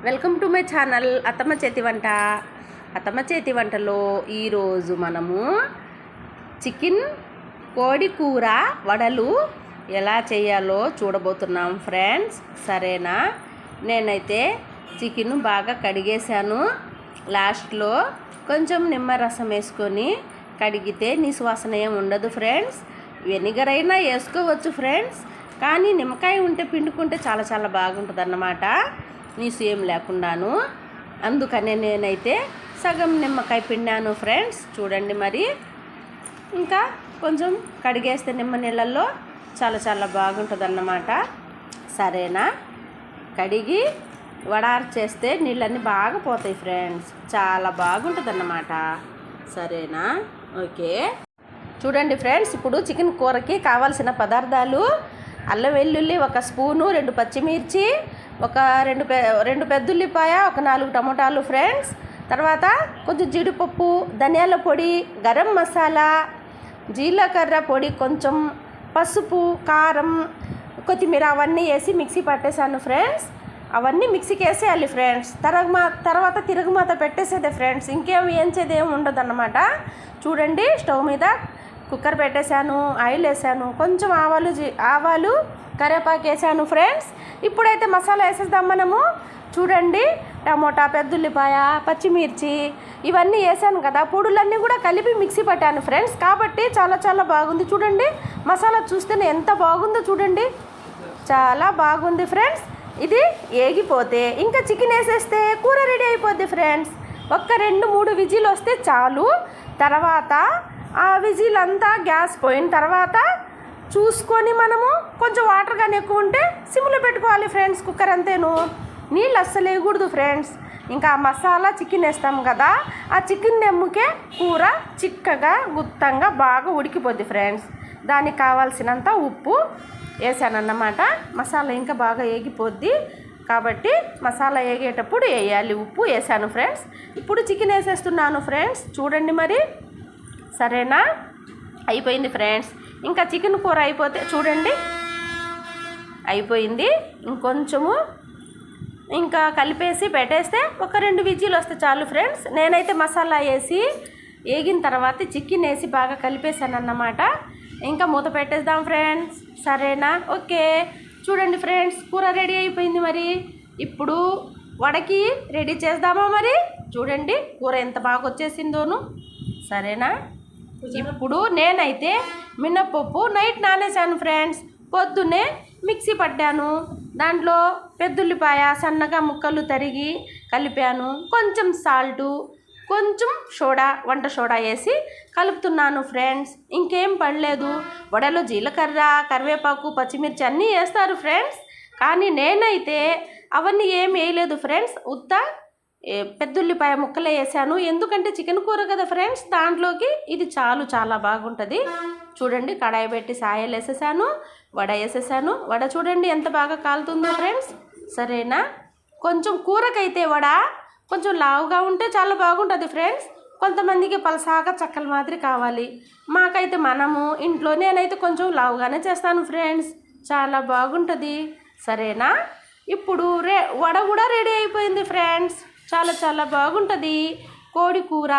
Welcome to my channel అత్తమ్మ చేతి వంట. అత్తమ్మ చేతి వంటలో ఈరోజు మనము చికెన్ కోడి కూర వడలు ఎలా చేయాలో చూడబోతున్నాం ఫ్రెండ్స్. సరేనా? నేనైతే చికెన్ బాగా కడిగేశాను. లాస్ట్లో కొంచెం నిమ్మరసం వేసుకొని కడిగితే నిశ్వాసన ఏం ఉండదు ఫ్రెండ్స్. వెనిగర్ అయినా వేసుకోవచ్చు ఫ్రెండ్స్, కానీ నిమ్మకాయ ఉంటే పిండుకుంటే చాలా చాలా బాగుంటుంది అన్నమాట, నీసు ఏం లేకుండాను. అందుకనే నేనైతే సగం నిమ్మకాయ పిండాను ఫ్రెండ్స్. చూడండి మరి. ఇంకా కొంచెం కడిగేస్తే నిమ్మ నీళ్ళల్లో చాలా చాలా బాగుంటుంది అన్నమాట. సరేనా? కడిగి వడారు చేస్తే నీళ్ళన్నీ బాగా పోతాయి ఫ్రెండ్స్, చాలా బాగుంటుంది అన్నమాట. సరేనా? ఓకే. చూడండి ఫ్రెండ్స్, ఇప్పుడు చికెన్ కూరకి కావాల్సిన పదార్థాలు: అల్లం వెల్లుల్లి 1 స్పూను, 2 పచ్చిమిర్చి, ఒక రెండు పెద్దుల్లిపాయ, ఒక 4 టమోటాలు ఫ్రెండ్స్. తర్వాత కొంచెం జీడిపప్పు, ధనియాల పొడి, గరం మసాలా, జీలకర్ర పొడి, కొంచెం పసుపు, కారం, కొత్తిమీర అవన్నీ వేసి మిక్సీ పట్టేశాను ఫ్రెండ్స్. అవన్నీ మిక్సీకి వేసేయాలి ఫ్రెండ్స్. తర్వాత తిరుగుమాత పెట్టేసేదే ఫ్రెండ్స్, ఇంకేం వేయించేది ఏమి ఉండదు అన్నమాట. చూడండి, స్టవ్ మీద కుక్కర్ పెట్టేశాను, ఆయిల్ వేసాను, కొంచెం ఆవాలు కరివేపాకు వేసాను ఫ్రెండ్స్. ఇప్పుడైతే మసాలా వేసేద్దాం మనము. చూడండి, టమోటా, పెద్దుల్లిపాయ, పచ్చిమిర్చి ఇవన్నీ వేసాను కదా, పొడులన్నీ కూడా కలిపి మిక్సీ పట్టాను ఫ్రెండ్స్. కాబట్టి చాలా చాలా బాగుంది. చూడండి, మసాలా చూస్తేనే ఎంత బాగుందో చూడండి, చాలా బాగుంది ఫ్రెండ్స్. ఇది ఏగిపోతే ఇంకా చికెన్ వేసేస్తే కూర రెడీ అయిపోద్ది ఫ్రెండ్స్. 2-3 విజిల్ వస్తే చాలు. తర్వాత ఆ విజిల్ అంతా గ్యాస్ పోయిన తర్వాత చూసుకొని మనము కొంచెం వాటర్ కానీ ఎక్కువ ఉంటే సిమ్లో పెట్టుకోవాలి ఫ్రెండ్స్. కుక్కర్ అంతేను, నీళ్ళు అస్సలు వేయకూడదు ఫ్రెండ్స్. ఇంకా మసాలా చికెన్ వేస్తాం కదా, ఆ చికెన్ నెమ్ముకే కూర చిక్కగా గుత్తంగా బాగా ఉడికిపోద్ది ఫ్రెండ్స్. దానికి కావాల్సినంత ఉప్పు వేసానన్నమాట. మసాలా ఇంకా బాగా ఏగిపోద్ది కాబట్టి మసాలా వేగేటప్పుడు వేయాలి. ఉప్పు వేసాను ఫ్రెండ్స్. ఇప్పుడు చికెన్ వేసేస్తున్నాను ఫ్రెండ్స్. చూడండి మరి. సరేనా? అయిపోయింది ఫ్రెండ్స్. ఇంకా చికెన్ కూర అయిపోతే చూడండి అయిపోయింది. ఇంకొంచెము ఇంకా కలిపేసి పెట్టేస్తే 2 విజిల్ వస్తే చాలు ఫ్రెండ్స్. నేనైతే మసాలా వేసి వేగిన తర్వాత చికెన్ వేసి బాగా కలిపేసాను అన్నమాట. ఇంకా మూత పెట్టేద్దాం ఫ్రెండ్స్. సరేనా? ఓకే. చూడండి ఫ్రెండ్స్, కూర రెడీ అయిపోయింది. మరి ఇప్పుడు వడకి రెడీ చేద్దామా? మరి చూడండి కూర ఎంత బాగా వచ్చేసిందోను. సరేనా? ఇప్పుడు నేనైతే మినప్పప్పు నైట్ నానేసాను ఫ్రెండ్స్. పొద్దున్నే మిక్సీ పట్టాను. దాంట్లో పెద్దుల్లిపాయ సన్నగా ముక్కలు తరిగి కలిపాను. కొంచెం సాల్టు, కొంచెం వంట సోడా వేసి కలుపుతున్నాను ఫ్రెండ్స్. ఇంకేం పడలేదు. వడలో జీలకర్ర, కరివేపాకు, పచ్చిమిర్చి అన్నీ వేస్తారు ఫ్రెండ్స్, కానీ నేనైతే అవన్నీ ఏం వేయలేదు ఫ్రెండ్స్. పెద్దుల్లిపాయ ముక్కలే వేసాను. ఎందుకంటే చికెన్ కూర కదా ఫ్రెండ్స్, దాంట్లోకి ఇది చాలా బాగుంటుంది. చూడండి, కడాయి పెట్టి ఆయిల్ వేసేసాను, వడ వేసేసాను. వడ చూడండి ఎంత బాగా కాలుతుందో ఫ్రెండ్స్. సరేనా? కొంచెం కూరకైతే వడ కొంచెం లావుగా ఉంటే చాలా బాగుంటుంది ఫ్రెండ్స్. కొంతమందికి పలసాగా చక్కల మాదిరి కావాలి. మాకైతే ఇంట్లో నేనైతే కొంచెం లావుగానే చేస్తాను ఫ్రెండ్స్, చాలా బాగుంటుంది. సరేనా? ఇప్పుడు వడ కూడా రెడీ అయిపోయింది ఫ్రెండ్స్. చాలా బాగుంటుంది. కోడి కూర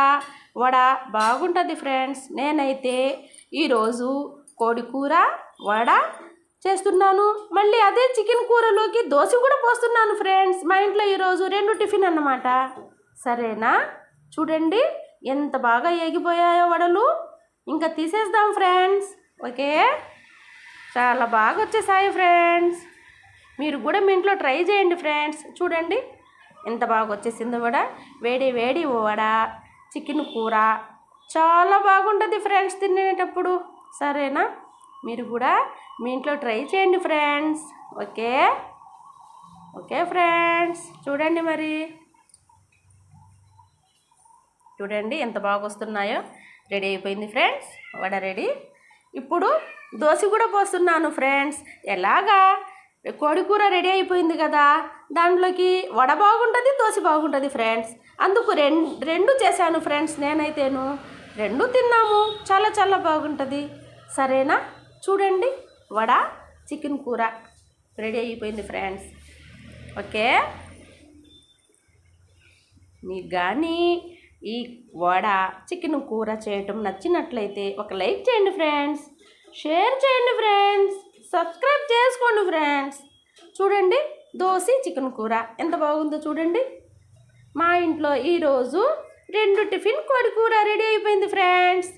వడ బాగుంటుంది ఫ్రెండ్స్. నేనైతే ఈరోజు కోడి కూర వడ చేస్తున్నాను. మళ్ళీ అదే చికెన్ కూరలోకి దోశ కూడా పోస్తున్నాను ఫ్రెండ్స్. మా ఇంట్లో ఈరోజు 2 టిఫిన్ అన్నమాట. సరేనా? చూడండి ఎంత బాగా ఏగిపోయాయో వడలు. ఇంకా తీసేద్దాం ఫ్రెండ్స్. ఓకే, చాలా బాగా వచ్చేసాయి ఫ్రెండ్స్. మీరు కూడా మీ ఇంట్లో ట్రై చేయండి ఫ్రెండ్స్. చూడండి ఎంత బాగా వచ్చేసిందో వడ. వేడి వడ చికెన్ కూర చాలా బాగుంటుంది ఫ్రెండ్స్ తినేటప్పుడు. సరేనా? మీరు కూడా మీ ఇంట్లో ట్రై చేయండి ఫ్రెండ్స్. Okay friends. చూడండి మరి. చూడండి ఎంత బాగా వస్తున్నాయో. రెడీ అయిపోయింది ఫ్రెండ్స్, వడ రెడీ. ఇప్పుడు దోశ కూడా పోస్తున్నాను ఫ్రెండ్స్. ఎలాగా? కోడి కూర రెడీ అయిపోయింది కదా, దాంట్లోకి వడ బాగుంటుంది, దోశ బాగుంటుంది ఫ్రెండ్స్. అందుకు రెండు చేశాను ఫ్రెండ్స్. నేనైతేను 2 తిన్నాము, చాలా బాగుంటుంది. సరేనా? చూడండి, వడ చికెన్ కూర రెడీ అయిపోయింది ఫ్రెండ్స్. ఓకే. మీకు కానీ ఈ వడ చికెన్ కూర చేయటం నచ్చినట్లయితే ఒక లైక్ చేయండి ఫ్రెండ్స్, షేర్ చేయండి ఫ్రెండ్స్, సబ్స్క్రైబ్ చేసుకోండి ఫ్రెండ్స్. చూడండి దోశ చికెన్ కూర ఎంత బాగుందో చూడండి. మా ఇంట్లో ఈరోజు 2 టిఫిన్ కోడి కూర రెడీ అయిపోయింది ఫ్రెండ్స్.